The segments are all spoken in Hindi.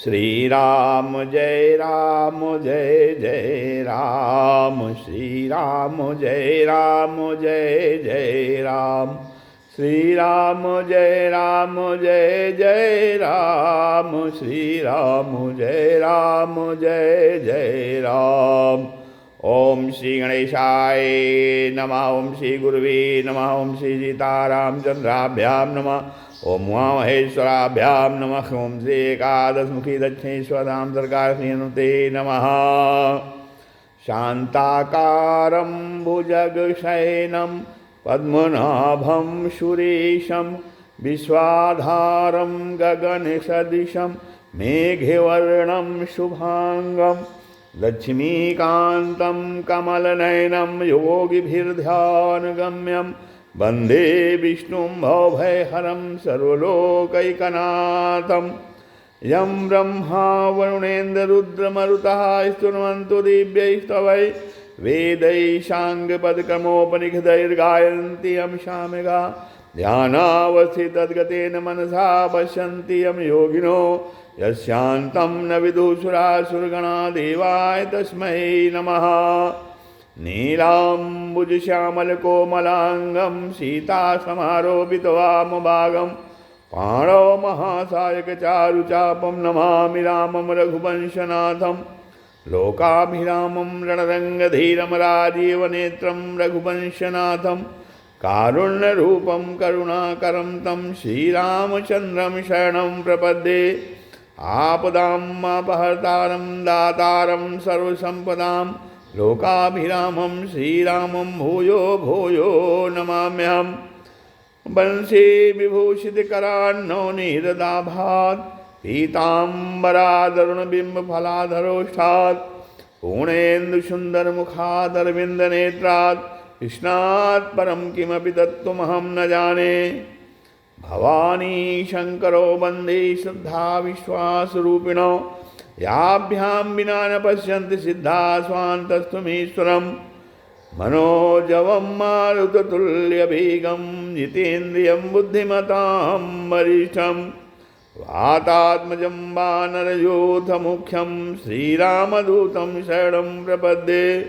श्री राम जय जय राम, श्री राम जय जय राम, श्री राम जय जय राम, श्री राम जय राम। ओम श्री गणेशाय नमः, ओम श्री गुरुवे नमः, ओम श्री सीतारामचंद्राभ्याम नमः, ओम उमामहेश्वराभ्याम नमः, ओम श्री एकादशमुखी दक्षिणेश्वराम सरकारते नमः। शांताकारं भुजगशयनं पद्मनाभं सुरेशं, विश्वाधारं गगनसदृशं मेघवर्णं शुभांगं, लक्ष्मीकान्तं कमलनयनं योगिभिर्ध्यानगम्यं, वन्दे विष्णुं भवभयहरं सर्वलोकैकनाथं। यं ब्रह्मा वरुणेन्द्ररुद्रमरुतः स्तुवन्तु दिव्यैस्तवैः, वेदैः साङ्गपदक्रमोपनिषदैर्गायन्ति यं सामगा, ध्यानावस्थितद्गतेन मनसा पश्यन्ति यं योगिनो, यस्यान्तं न विदुषुरासुरगणा देवाय तस्मै नमः। नीलाम्बुजश्यामलकोमलाङ्गं सीतासमारोपितवामभागं, पाणौ महासायकचारुचापं नमामि रामं रघुवंशनाथं। लोकाभिरामं रणरङ्गधीरं राजीवनेत्रं रघुवंशनाथं, कारुण्यरूपं करुणाकरं तं श्रीरामचन्द्रं शरणं प्रपद्ये। आपदामपहर्तारं दातारं सर्वसम्पदां, लोकाभिरामं श्रीरामं भूयो भूयो नमाम्यहम्। वंशे विभूषितकरान्नवनीरदाभात्, पीताम्बरादरुणबिम्बफलाधरोष्ठात्, पूर्णेन्दुसुन्दरमुखादरविन्दनेत्रात्, कृष्णात् परं किमपि तत्त्वमहं न जाने। भवानी शंकरो वन्दे श्रद्धाविश्वासरूपिणो, याभ्यां विना न पश्यन्ति सिद्धा स्वान्तस्तुमीश्वरम्। मनोजवं मारुततुल्यवेगं, जितेन्द्रियं बुद्धिमतां वरिष्ठं, वातात्मजं वानरयूथमुख्यं, श्रीरामदूतं शरणं प्रपद्ये,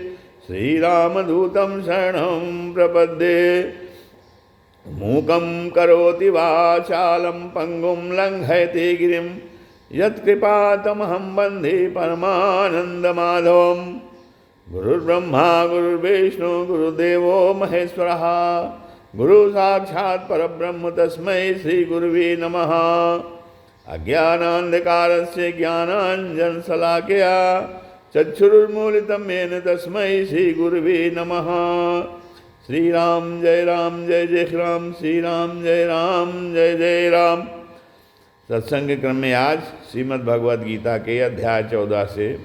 श्रीरामदूतं शरणं प्रपद्ये। मूकं करोति वाचालं पङ्गुं लङ्घयते गिरिं, यत्कृपातमहं वन्दे परमानन्दमाधवम्। गुरुर्ब्रह्मा गुरुर्विष्णु गुरुदेवो महेश्वरः, गुरुसाक्षात् परब्रह्म तस्मै श्रीगुरुवे नमः। अज्ञानान्धकारस्य ज्ञानाञ्जनशलाकया चक्षुरुन्मीलितं येन तस्मै श्रीगुरुवे नमः। श्री राम जय जय राम, श्री राम जय जय राम। सत्संग क्रम में आज श्रीमद् भगवद गीता के अध्याय 14 से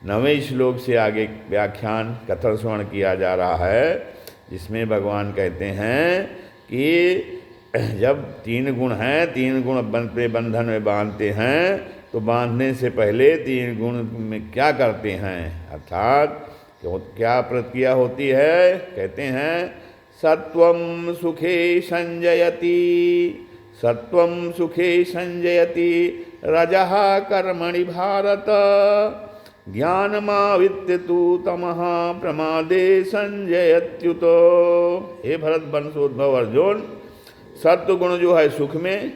9वें श्लोक से आगे व्याख्यान कथन श्रवण किया जा रहा है, जिसमें भगवान कहते हैं कि जब 3 गुण हैं, 3 गुण पे बंधन में बांधते हैं, तो बांधने से पहले 3 गुण में क्या करते हैं, अर्थात क्या प्रतिक्रिया होती है। कहते हैं सत्वं सुखे संजयति, सत्वं सुखे संजयति, रजः कर्मणि भारत, ज्ञानमावित्य तु तमः प्रमादे संजयत्युतो। हे भरत वंशोद्भव अर्जुन, सत्वगुण जो है सुख में,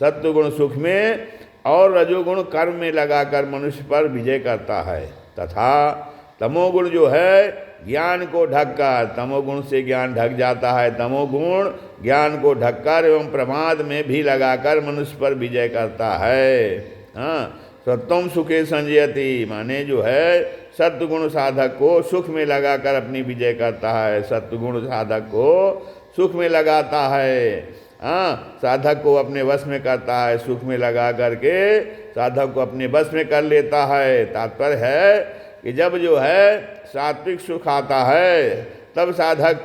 सत्वगुण सुख में और रजोगुण कर्म में लगाकर मनुष्य पर विजय करता है, तथा तमोगुण जो है ज्ञान को ढककर, तमोगुण से ज्ञान ढक जाता है, तमोगुण ज्ञान को ढककर एवं प्रमाद में भी लगाकर मनुष्य पर विजय करता है। हाँ, सत्वम सुखे संजयति माने जो है सत्वगुण साधक को सुख में लगाकर अपनी विजय करता है, सत्वगुण साधक को सुख में लगाता है। हाँ, साधक को अपने वश में करता है, सुख में लगा करके साधक को अपने वश में कर लेता है। तात्पर्य है कि जब जो है सात्विक सुख आता है, तब साधक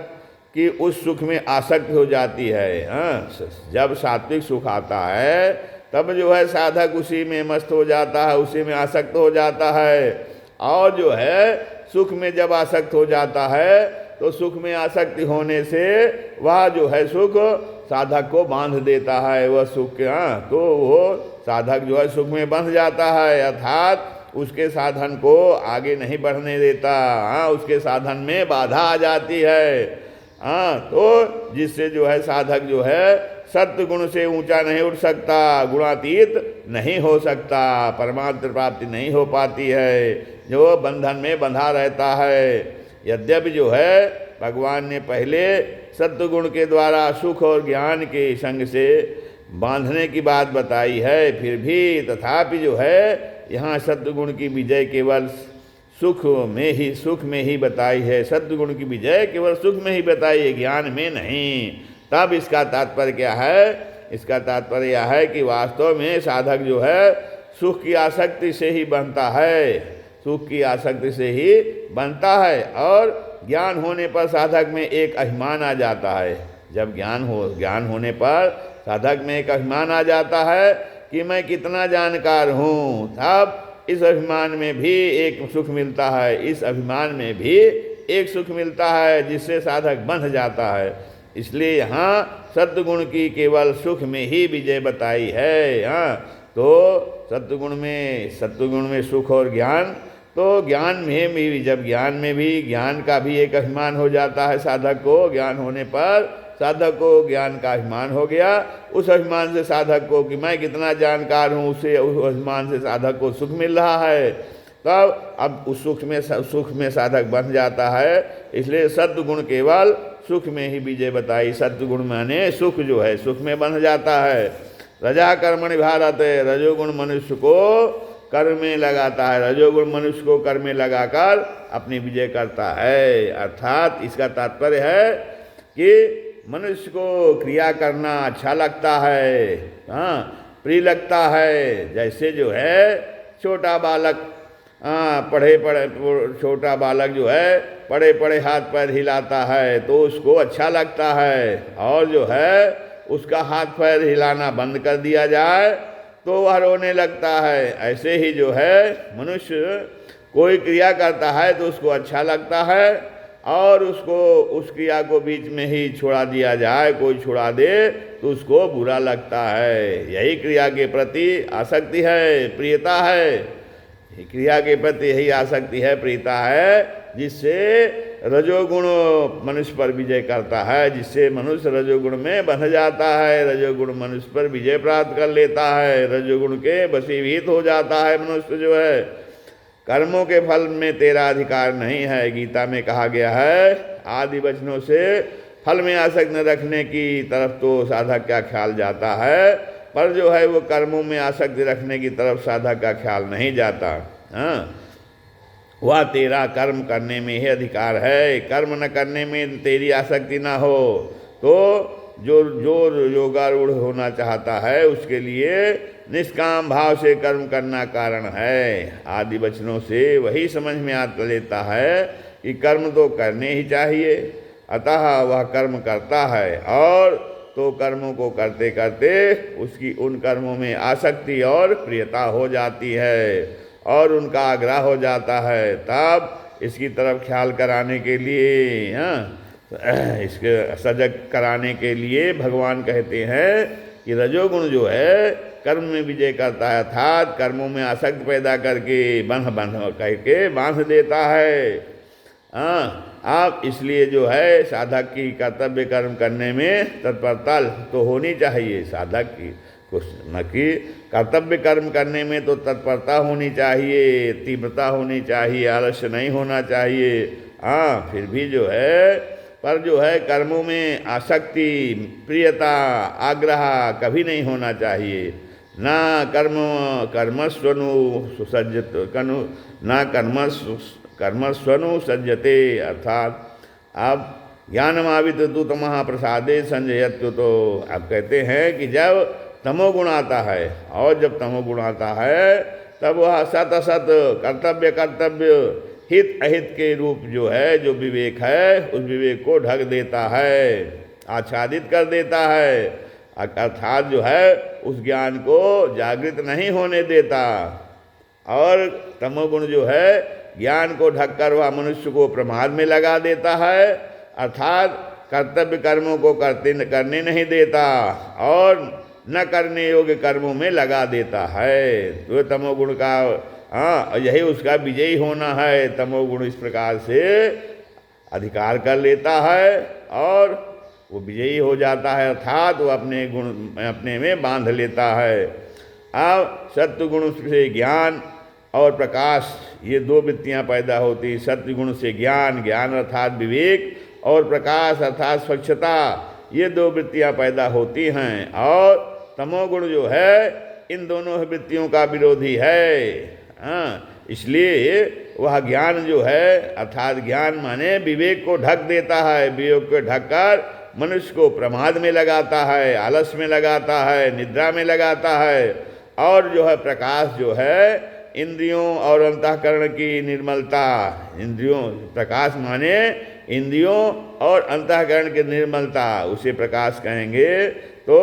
की उस सुख में आसक्ति हो जाती है। हाँ, जब सात्विक सुख आता है, तब जो है साधक उसी में मस्त हो जाता है, उसी में आसक्त हो जाता है। और जो है सुख में जब आसक्त हो जाता है, तो सुख में आसक्ति होने से वह जो है सुख साधक को बांध देता है, वह सुख। हाँ, तो वो साधक जो है सुख में बंध जाता है, अर्थात उसके साधन को आगे नहीं बढ़ने देता। हाँ, उसके साधन में बाधा आ जाती है। हाँ, तो जिससे जो है साधक जो है सत्य गुण से ऊंचा नहीं उठ सकता, गुणातीत नहीं हो सकता, परमात्म प्राप्ति नहीं हो पाती है, जो बंधन में बंधा रहता है। यद्यपि जो है भगवान ने पहले सत्य गुण के द्वारा सुख और ज्ञान के संग से बांधने की बात बताई है, फिर भी तथापि जो है यहाँ सत्वगुण की विजय केवल सुख में ही बताई है। सत्वगुण की विजय केवल सुख में ही बताई है, ज्ञान में नहीं। तब इसका तात्पर्य क्या है? इसका तात्पर्य यह है कि वास्तव में साधक जो है सुख की आसक्ति से ही बनता है, सुख की आसक्ति से ही बनता है, और ज्ञान होने पर साधक में एक अभिमान आ जाता है। जब ज्ञान होने पर साधक में एक अभिमान आ जाता है कि मैं कितना जानकार हूँ, तब इस अभिमान में भी एक सुख मिलता है, इस अभिमान में भी एक सुख मिलता है, जिससे साधक बंध जाता है। इसलिए यहाँ सत्वगुण की केवल सुख में ही विजय बताई है। हाँ, तो सत्वगुण में सुख और ज्ञान, तो ज्ञान में भी, जब ज्ञान का भी एक अभिमान हो जाता है साधक को, ज्ञान होने पर साधक को ज्ञान का अभिमान हो गया, उस अभिमान से साधक को कि मैं कितना जानकार हूँ, उस अभिमान से साधक को सुख मिल रहा है, तब अब उस सुख में साधक बन जाता है। इसलिए सत्वगुण केवल सुख में ही विजय बताई। सत्वगुण माने सुख जो है सुख में बन जाता है। रजा कर्मणि भारत, रजोगुण मनुष्य को कर्म में लगाता है, रजोगुण मनुष्य को कर्म में लगाकर अपनी विजय करता है। अर्थात इसका तात्पर्य है कि मनुष्य को क्रिया करना अच्छा लगता है, हाँ, प्रिय लगता है। जैसे जो है छोटा बालक छोटा बालक जो है पड़े हाथ पैर हिलाता है तो उसको अच्छा लगता है, और जो है उसका हाथ पैर हिलाना बंद कर दिया जाए तो वह रोने लगता है। ऐसे ही जो है मनुष्य कोई क्रिया करता है तो उसको अच्छा लगता है, और उसको उस क्रिया को बीच में ही छोड़ा दिया जाए, कोई छुड़ा दे तो उसको बुरा लगता है। यही क्रिया के प्रति आसक्ति है, प्रियता है। क्रिया के प्रति यही आसक्ति है, प्रियता है, जिससे रजोगुण मनुष्य पर विजय करता है, जिससे मनुष्य रजोगुण में बंध जाता है, रजोगुण मनुष्य पर विजय प्राप्त कर लेता है, रजोगुण के वशीभूत हो जाता है मनुष्य जो है। कर्मों के फल में तेरा अधिकार नहीं है, गीता में कहा गया है। आदि वचनों से फल में आसक्त न रखने की तरफ तो साधक का ख्याल जाता है, पर जो है वो कर्मों में आसक्ति रखने की तरफ साधक का ख्याल नहीं जाता। हाँ, वह तेरा कर्म करने में ही अधिकार है, कर्म न करने में तेरी आसक्ति ना हो तो जो योगारूढ़ होना चाहता है उसके लिए निष्काम भाव से कर्म करना कारण है। आदि वचनों से वही समझ में आता लेता है कि कर्म तो करने ही चाहिए, अतः वह कर्म करता है, और तो कर्मों को करते करते उसकी उन कर्मों में आसक्ति और प्रियता हो जाती है और उनका आग्रह हो जाता है। तब इसकी तरफ ख्याल कराने के लिए, इसके सजग कराने के लिए भगवान कहते हैं कि रजोगुण जो है कर्म में विजय करता है, अर्थात कर्मों में आसक्ति पैदा करके बांध देता है। आप इसलिए जो है साधक की कर्तव्य कर्म करने में तत्परता तो होनी चाहिए। साधक की न कि कर्तव्य कर्म करने में तो तत्परता होनी चाहिए, तीव्रता होनी चाहिए, आलस्य नहीं होना चाहिए। फिर भी जो है पर जो है कर्मों में आसक्ति, प्रियता, आग्रह कभी नहीं होना चाहिए। ना कर्मस्वनु सुसज्जत कनु ना कर्मस्वनु सज्जते, अर्थात अब ज्ञानमावित दूत महाप्रसादे संजयत्व। तो आप कहते हैं कि जब तमोगुण आता है, और जब तमोगुण आता है तब वह सत असत, कर्तव्य हित अहित के रूप जो है, जो विवेक है, उस विवेक को ढक देता है, आच्छादित कर देता है, अर्थात जो है उस ज्ञान को जागृत नहीं होने देता। और तमोगुण जो है ज्ञान को ढककर वह मनुष्य को प्रमाद में लगा देता है, अर्थात कर्तव्य कर्मों को करने नहीं देता, और न करने योग्य कर्मों में लगा देता है। तो तमोगुण का यही उसका विजयी होना है। तमोगुण इस प्रकार से अधिकार कर लेता है और वो विजयी हो जाता है, अर्थात वो अपने गुण अपने में बांध लेता है। अब सत्वगुण से ज्ञान और प्रकाश, ये दो वृत्तियाँ पैदा होती। सत्वगुण से ज्ञान, ज्ञान अर्थात विवेक, और प्रकाश अर्थात स्वच्छता, ये दो वृत्तियाँ पैदा होती हैं। और तमोगुण जो है इन दोनों वृत्तियों का विरोधी है। इसलिए वह ज्ञान जो है, अर्थात ज्ञान माने विवेक को ढक देता है। विवेक को ढककर मनुष्य को प्रमाद में लगाता है, आलस में लगाता है, निद्रा में लगाता है। और जो है प्रकाश जो है इंद्रियों और अंतःकरण की निर्मलता, इंद्रियों, प्रकाश माने इंद्रियों और अंतःकरण की निर्मलता, उसे प्रकाश कहेंगे। तो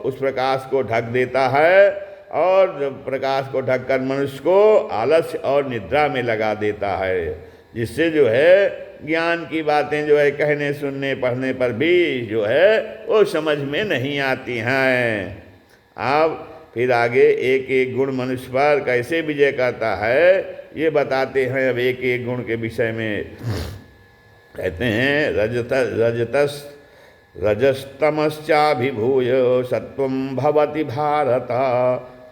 उस प्रकाश को ढक देता है और जब प्रकाश को ढककर मनुष्य को आलस्य और निद्रा में लगा देता है, जिससे जो है ज्ञान की बातें जो है कहने सुनने पढ़ने पर भी जो है वो समझ में नहीं आती हैं। अब फिर आगे एक एक गुण मनुष्य पर कैसे विजय करता है ये बताते हैं। अब एक एक गुण के विषय में कहते हैं, रजस्तमश्चाभिभूय सत्वं भवति भारत,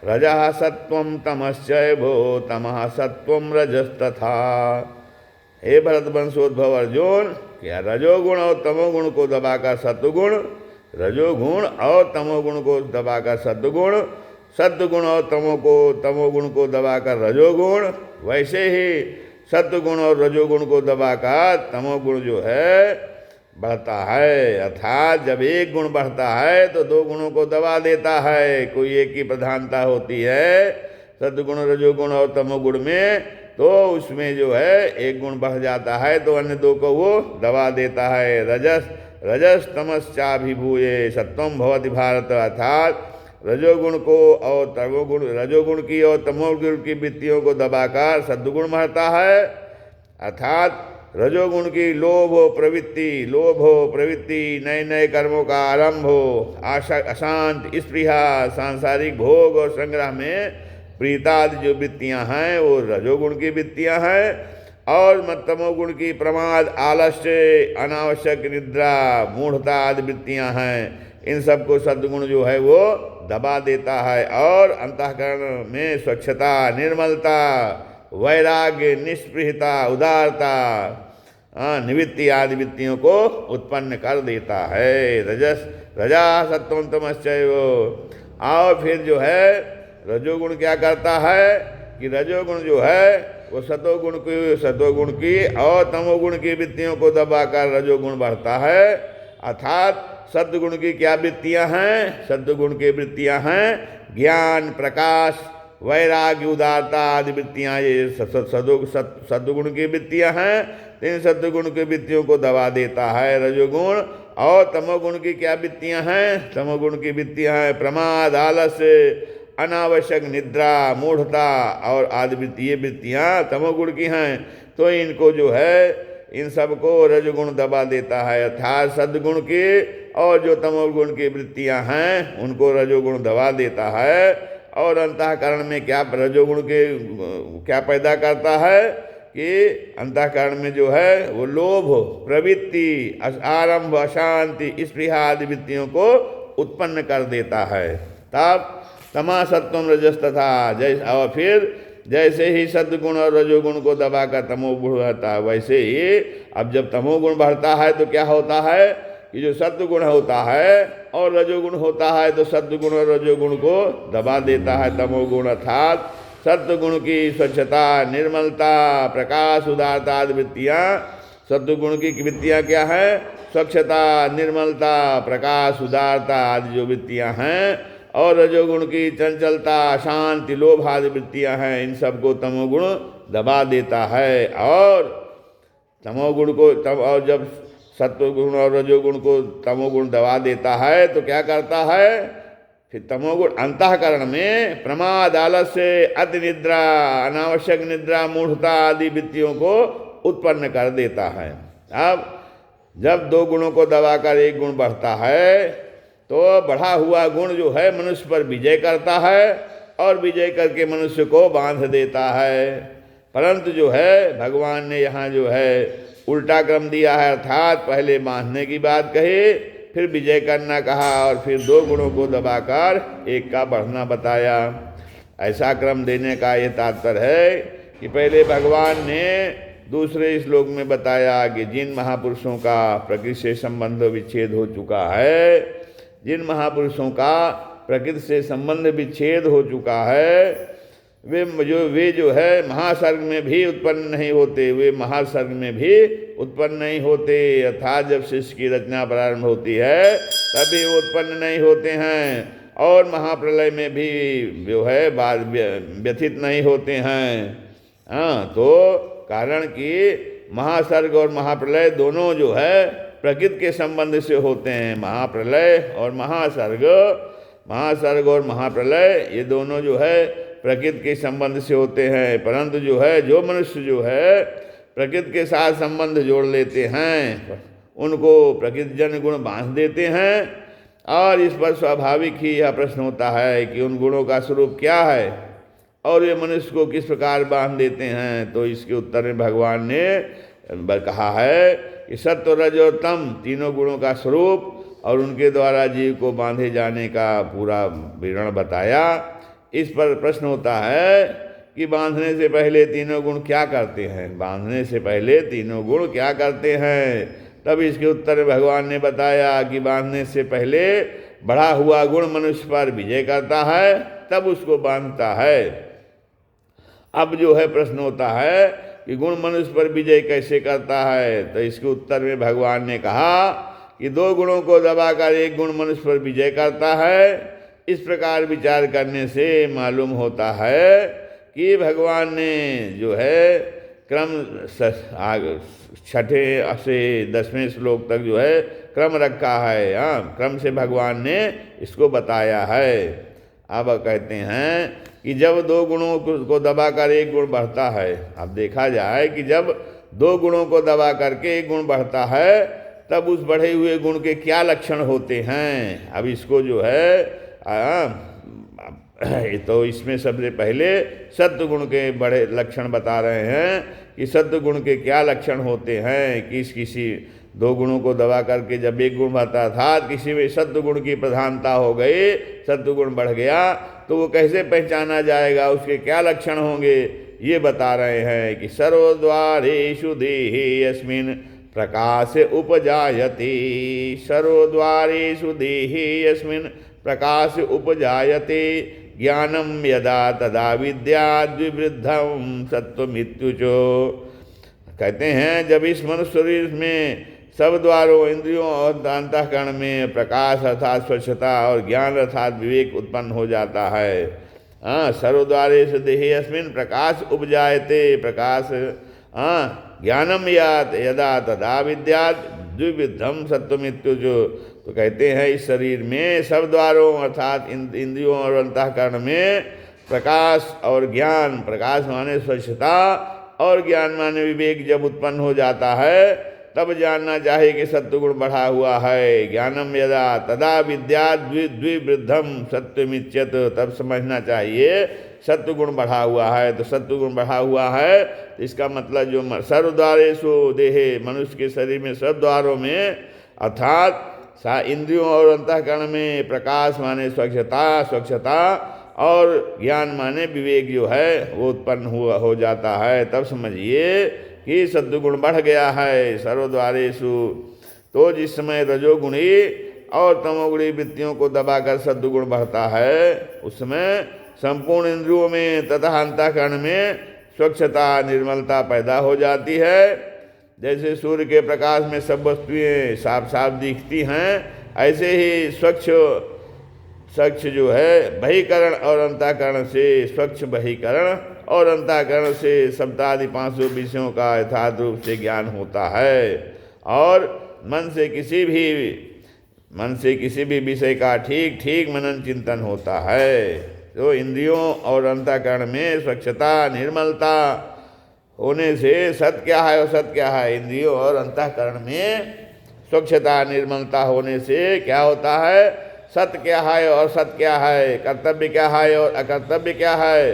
रजः सत्वं तमश्चैवो तमः सत्वं रजस्तथा। हे भरतवंशोद्भव अर्जुन, क्या रजोगुण और तमोगुण को दबाकर सत्वगुण, रजोगुण और तमोगुण को दबाकर सत्वगुण, सत्वगुण और तमोगुण को दबाकर रजोगुण, वैसे ही सत्वगुण और रजोगुण को दबाकर तमोगुण जो है बढ़ता है। अर्थात जब एक गुण बढ़ता है तो दो गुणों को दबा देता है। कोई एक की प्रधानता होती है सत्वगुण, रजोगुण और तमोगुण में, तो उसमें जो है एक गुण बढ़ जाता है तो अन्य दो को वो दबा देता है। रजस तमश्चाभिभूय सत्वं भवति भारत, अर्थात रजोगुण को और तमोगुण, रजोगुण की और तमोगुण की वृत्तियों को दबाकर सद्गुण बढ़ता है। अर्थात रजोगुण की लोभ हो प्रवृत्ति, नए नए कर्मों का आरंभ हो, अशांत स्पृहा, सांसारिक भोग और संग्रह में प्रीतादि जो वृत्तियाँ हैं वो रजोगुण की वृत्तियाँ हैं। और तमोगुण की प्रमाद, आलस्य, अनावश्यक निद्रा, मूढ़ता आदि वृत्तियाँ हैं। इन सबको सद्गुण जो है वो दबा देता है और अंतःकरण में स्वच्छता, निर्मलता, वैराग्य, निष्पृहता, उदारता, निवृत्ति आदि वृत्तियों को उत्पन्न कर देता है। रजा सत्वं तमश्चैव। और फिर जो है रजोगुण क्या करता है कि रजोगुण जो है वो सतोगुण की और तमोगुण की वृत्तियों को दबाकर रजोगुण बढ़ता है। अर्थात सद्गुण की क्या वृत्तियां हैं? सद्गुण की वृत्तियां हैं ज्ञान, प्रकाश, वैराग्य, उदारता आदि वृत्तियां, ये सद्गुण की वृत्तियां हैं। इन सद्गुण की वृत्तियों को दबा देता है रजोगुण। और तमोगुण की क्या वृत्तियां हैं? तमोगुण की वृत्तियां हैं प्रमाद, आलस्य, अनावश्यक निद्रा, मूढ़ता और आदि वृत्ति, ये वृत्तियां तमोगुण की हैं। तो इनको जो है इन सबको रजोगुण दबा देता है। अर्थात सद्गुण की और जो तमोगुण की वृत्तियां हैं उनको रजोगुण दबा देता है। और अंतःकरण में क्या रजोगुण के क्या पैदा करता है कि अंतःकरण में जो है वो लोभ, प्रवृत्ति, आरंभ, अशांति, स्पृहा आदि वृत्तियों को उत्पन्न कर देता है। तब तमा सत्वम रजस तथा, जैसे और फिर जैसे ही सद्गुण और रजोगुण को दबाकर तमोगुण बढ़ता है, वैसे ही अब जब तमोगुण बढ़ता है तो क्या होता है कि जो सद्गुण होता है और रजोगुण होता है तो सद्गुण और रजोगुण को दबा देता है तमोगुण। अर्थात सद्गुण की स्वच्छता, निर्मलता, प्रकाश, उदारता आदि वृत्तियाँ, सद्गुण की वृत्तियाँ क्या है? स्वच्छता, निर्मलता, प्रकाश, उदारता आदि जो वृत्तियाँ हैं। और रजोगुण की चंचलता, शांति, लोभ आदि वृत्तियाँ हैं। इन सबको तमोगुण दबा देता है। और तमोगुण को तब, और जब सत्वगुण और रजोगुण को तमोगुण दबा देता है तो क्या करता है? फिर तमोगुण अंतःकरण में प्रमाद, आलस्य, अति निद्रा, अनावश्यक निद्रा, मूढ़ता आदि वृत्तियों को उत्पन्न कर देता है। अब जब दो गुणों को दबाकर एक गुण बढ़ता है तो बढ़ा हुआ गुण जो है मनुष्य पर विजय करता है और विजय करके मनुष्य को बांध देता है। परंतु जो है भगवान ने यहाँ जो है उल्टा क्रम दिया है, अर्थात पहले बांधने की बात कही, फिर विजय करना कहा और फिर दो गुणों को दबाकर एक का बढ़ना बताया। ऐसा क्रम देने का ये तात्पर्य है कि पहले भगवान ने दूसरे श्लोक में बताया कि जिन महापुरुषों का प्रकृति से संबंध विच्छेद हो चुका है, जिन महापुरुषों का प्रकृति से संबंध विच्छेद हो चुका है, वे जो है महासर्ग में भी उत्पन्न नहीं होते, वे महासर्ग में भी उत्पन्न नहीं होते, अर्थात जब शिष्य की रचना प्रारंभ होती है तभी वो उत्पन्न नहीं होते हैं, और महाप्रलय में भी जो है व्यथित नहीं होते हैं। हाँ, तो कारण कि महासर्ग और महाप्रलय दोनों जो है प्रकृति के संबंध से होते हैं। महाप्रलय और महासर्ग और महाप्रलय ये दोनों जो है प्रकृति के संबंध से होते हैं। परंतु जो है जो मनुष्य जो है प्रकृति के साथ संबंध जोड़ लेते हैं, उनको प्रकृति जन गुण बांध देते हैं। और इस पर स्वाभाविक ही यह प्रश्न होता है कि उन गुणों का स्वरूप क्या है और वे मनुष्य को किस प्रकार बांध देते हैं। तो इसके उत्तर में भगवान ने कहा है कि सत्व रज और तम तीनों गुणों का स्वरूप और उनके द्वारा जीव को बांधे जाने का पूरा विवरण बताया। इस पर प्रश्न होता है कि बांधने से पहले तीनों गुण क्या करते हैं, बांधने से पहले तीनों गुण क्या करते हैं। तब इसके उत्तर में भगवान ने बताया कि बांधने से पहले बढ़ा हुआ गुण मनुष्य पर विजय करता है, तब उसको बांधता है। अब जो है प्रश्न होता है कि गुण मनुष्य पर विजय कैसे करता है। तो इसके उत्तर में भगवान ने कहा कि दो गुणों को दबाकर एक गुण मनुष्य पर विजय करता है। इस प्रकार विचार करने से मालूम होता है कि भगवान ने जो है क्रम 6 से 10वें श्लोक तक जो है क्रम रखा है। हाँ, क्रम से भगवान ने इसको बताया है। अब कहते हैं कि जब दो गुणों को दबाकर एक गुण बढ़ता है, अब देखा जाए कि जब दो गुणों को दबा करके एक गुण बढ़ता है, तब उस बढ़े हुए गुण के क्या लक्षण होते हैं। अब इसको जो है तो इसमें सबसे पहले सत्व गुण के बड़े लक्षण बता रहे हैं कि सत्व गुण के क्या लक्षण होते हैं। किसी दो गुणों को दबा करके जब एक गुण बढ़ता था, किसी में सत्व गुण की प्रधानता हो गई, सत्व गुण बढ़ गया, तो वो कैसे पहचाना जाएगा, उसके क्या लक्षण होंगे, ये बता रहे हैं कि सर्वद्वारेषु देहे यस्मिन् प्रकाश उपजायते, सर्वद्वारेषु देहे यस्मिन् प्रकाश उपजायते, ज्ञानम यदा तदा विद्यात् द्विवृद्धं सत्वमित्युचो। कहते हैं जब इस मनुष्य शरीर में सब द्वारों, इंद्रियों और अंतःकरण में प्रकाश अर्थात स्वच्छता और ज्ञान अर्थात विवेक उत्पन्न हो जाता है। सर्वद्वारेषु देहे यस्मिन् प्रकाश उपजायते, प्रकाश ज्ञानम यदा तदा विद्यात् द्विविधम सत्वमित्युचो। तो कहते हैं इस शरीर में सब द्वारों अर्थात इंद्रियों और अंतःकरण में प्रकाश और ज्ञान, प्रकाश माने स्वच्छता और ज्ञान माने विवेक जब उत्पन्न हो जाता है, तब जानना चाहिए कि सत्वगुण बढ़ा हुआ है। ज्ञानम यदा तदा विद्या द्विवृद्धम सत्वमिच्यत, तब समझना चाहिए सत्वगुण बढ़ा हुआ है। तो सत्वगुण बढ़ा हुआ है तो इसका मतलब जो सर्वद्वारेषु देहे, मनुष्य के शरीर में सब द्वारों में अर्थात इंद्रियों और अंतःकरण में प्रकाश माने स्वच्छता और ज्ञान माने विवेक जो है वो उत्पन्न हो जाता है। तब समझिए कि सत्वगुण बढ़ गया है सर्वद्वारेषु। तो जिस समय रजोगुणी और तमोगुणी वृत्तियों को दबाकर सत्वगुण बढ़ता है, उस समय संपूर्ण इंद्रियों में तथा अंतःकरण में स्वच्छता निर्मलता पैदा हो जाती है। जैसे सूर्य के प्रकाश में सब वस्तुएं साफ साफ दिखती हैं, ऐसे ही स्वच्छ जो है बहिकरण और अंतःकरण से, स्वच्छ बहिकरण और अंतःकरण से सप्तादि 500 विषयों का यथार्थ रूप से ज्ञान होता है। और मन से किसी भी विषय का ठीक ठीक मनन चिंतन होता है। तो इंद्रियों और अंतःकरण में स्वच्छता निर्मलता होने से सत क्या है और सत क्या है। इंद्रियों और अंतःकरण में स्वच्छता निर्मलता होने से क्या होता है, सत्य क्या है और सत्य क्या है, कर्तव्य क्या है और अकर्तव्य क्या है,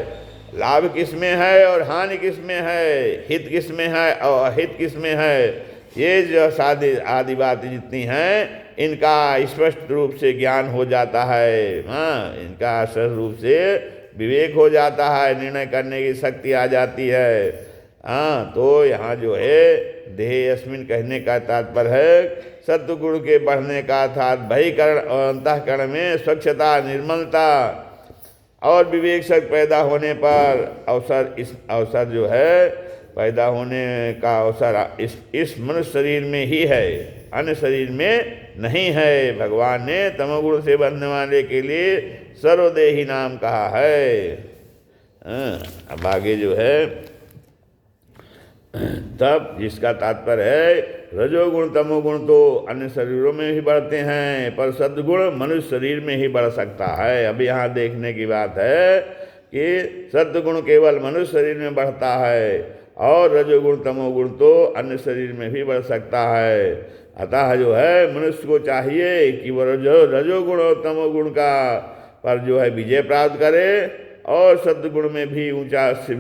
लाभ किस में है और हानि किस में है, हित किस में है और अहित किस में है, ये जो सादी आदि बातें जितनी हैं इनका स्पष्ट रूप से ज्ञान हो जाता है। हाँ, इनका स्पष्ट रूप से विवेक हो जाता है, निर्णय करने की शक्ति आ जाती है। हाँ, तो यहाँ जो है देह अस्मिन कहने का तात्पर्य है सत्वगुण के बढ़ने का अर्थात बहिकरण और अंतःकरण में स्वच्छता, निर्मलता और विवेक शक्ति पैदा होने पर अवसर, इस अवसर जो है पैदा होने का अवसर इस मनुष्य शरीर में ही है, अन्य शरीर में नहीं है। भगवान ने तमोगुण से बंधने वाले के लिए सर्वदेही नाम कहा है। अब आगे जो है तब जिसका तात्पर्य है रजोगुण तमोगुण तो अन्य शरीरों में भी बढ़ते हैं, पर सद्गुण मनुष्य शरीर में ही बढ़ सकता है। अब यहाँ देखने की बात है कि सद्गुण केवल मनुष्य शरीर में बढ़ता है और रजोगुण तमोगुण तो अन्य शरीर में भी बढ़ सकता है। अतः जो है मनुष्य को चाहिए कि वह रजोगुण और तमोगुण का पर जो है विजय प्राप्त करे और सद्गुण में भी ऊंचा से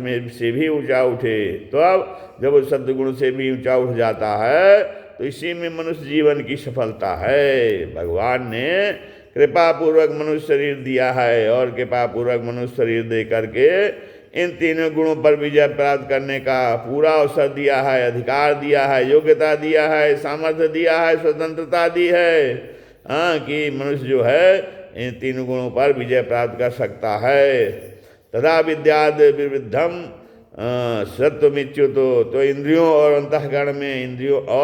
भी ऊंचा उठे। तो अब जब वो सद्गुण से भी ऊंचा उठ जाता है तो इसी में मनुष्य जीवन की सफलता है। भगवान ने कृपा पूर्वक मनुष्य शरीर दिया है और कृपा पूर्वक मनुष्य शरीर दे करके इन तीनों गुणों पर विजय प्राप्त करने का पूरा अवसर दिया है, अधिकार दिया है, योग्यता दिया है, सामर्थ्य दिया है, स्वतंत्रता दी है। हाँ, कि मनुष्य जो है इन तीनों गुणों पर विजय प्राप्त कर सकता है। तथा विद्याद विवृद्धम सत्वमिच्युतो, तो इंद्रियों और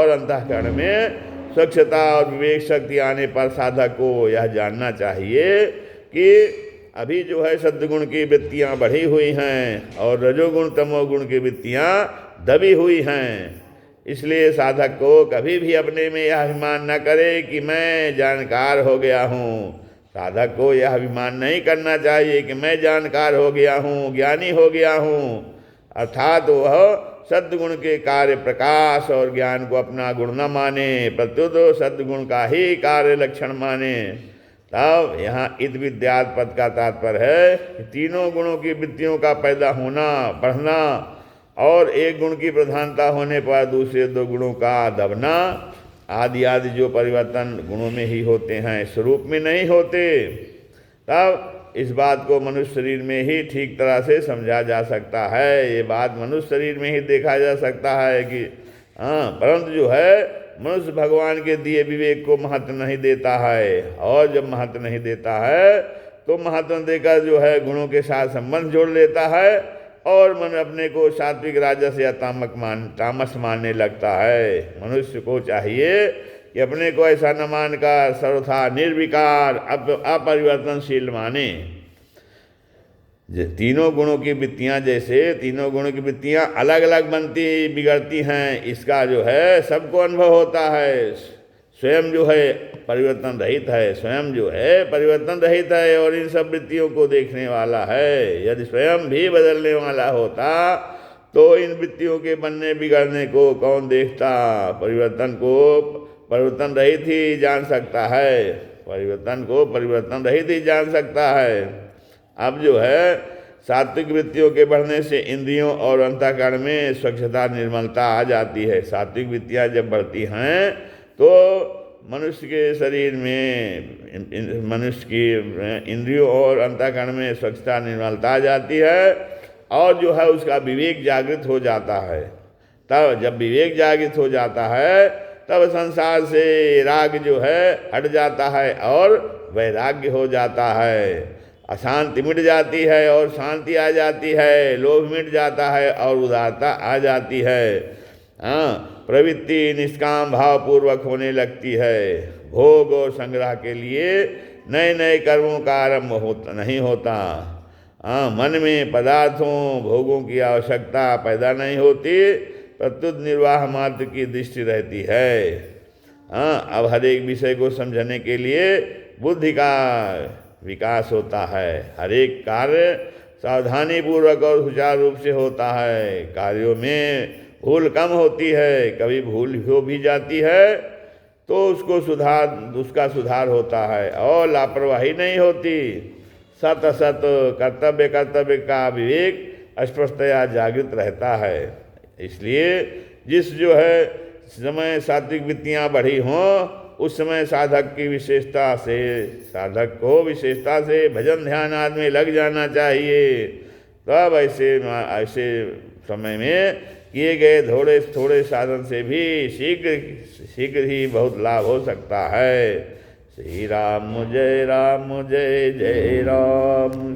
अंतःकरण में स्वच्छता और विवेक शक्ति आने पर साधक को यह जानना चाहिए कि अभी जो है सद्गुण की वृत्तियाँ बढ़ी हुई हैं और रजोगुण तमोगुण की वृत्तियाँ दबी हुई हैं। इसलिए साधक को कभी भी अपने में यह अभिमान न करे कि मैं जानकार हो गया हूँ। साधक को यह अभिमान नहीं करना चाहिए कि मैं जानकार हो गया हूँ, ज्ञानी हो गया हूँ, अर्थात वह सद्गुण के कार्य प्रकाश और ज्ञान को अपना गुण न माने, प्रत्युत सद्गुण का ही कार्य लक्षण माने। तब यहाँ इत विद्यात पद का तात्पर्य है कि तीनों गुणों की वृत्तियों का पैदा होना, बढ़ना और एक गुण की प्रधानता होने पर दूसरे दो गुणों का दबना आदि आदि जो परिवर्तन गुणों में ही होते हैं, स्वरूप में नहीं होते। तब इस बात को मनुष्य शरीर में ही ठीक तरह से समझा जा सकता है। ये बात मनुष्य शरीर में ही देखा जा सकता है कि हाँ, परंतु जो है मनुष्य भगवान के दिए विवेक को महत्व नहीं देता है, और जब महत्व नहीं देता है तो महत्व देकर जो है गुणों के साथ संबंध जोड़ लेता है और मन अपने को सात्विक राजस या तामस मानने लगता है। मनुष्य को चाहिए कि अपने को ऐसा न मानकर सर्वथा निर्विकार अपरिवर्तनशील माने। तीनों गुणों की वृत्तियाँ, जैसे तीनों गुणों की वृत्तियाँ अलग अलग बनती बिगड़ती हैं, इसका जो है सबको अनुभव होता है। स्वयं जो है परिवर्तन रहित है, स्वयं जो है परिवर्तन रहित है और इन सब वृत्तियों को देखने वाला है। यदि स्वयं भी बदलने वाला होता तो इन वृत्तियों के बनने बिगड़ने को कौन देखता। परिवर्तन को परिवर्तन रहित ही जान सकता है, परिवर्तन को परिवर्तन रहित ही जान सकता है। अब जो है सात्विक वृत्तियों के बढ़ने से इंद्रियों और अंतःकरण में स्वच्छता निर्मलता आ जाती है। सात्विक वृत्तियाँ जब बढ़ती हैं तो मनुष्य के शरीर में, मनुष्य की इंद्रियों और अंतःकरण में स्वच्छता निर्मलता आ जाती है और जो है उसका विवेक जागृत हो जाता है। तब जब विवेक जागृत हो जाता है तब संसार से राग जो है हट जाता है और वैराग्य हो जाता है। अशांति मिट जाती है और शांति आ जाती है, लोभ मिट जाता है और उदारता आ जाती है। हाँ, प्रवृत्ति निष्काम भाव पूर्वक होने लगती है। भोग और संग्रह के लिए नए नए कर्मों का आरंभ नहीं होता। हाँ, मन में पदार्थों भोगों की आवश्यकता पैदा नहीं होती, प्रत्युत निर्वाह मात्र की दृष्टि रहती है। हाँ, अब हर एक विषय को समझने के लिए बुद्धि का विकास होता है। हर एक कार्य सावधानी पूर्वक और सुचारू रूप से होता है। कार्यों में भूल कम होती है, कभी भूल हो भी जाती है तो उसका सुधार होता है और लापरवाही नहीं होती। सत असत कर्तव्य का विवेक स्पष्टतया जागृत रहता है। इसलिए जिस जो है समय सात्विक वृत्तियाँ बढ़ी हों उस समय साधक को विशेषता से भजन ध्यान आदि में लग जाना चाहिए। तब ऐसे समय में किए गए थोड़े साधन से भी शीघ्र ही बहुत लाभ हो सकता है। श्री राम जय जय राम।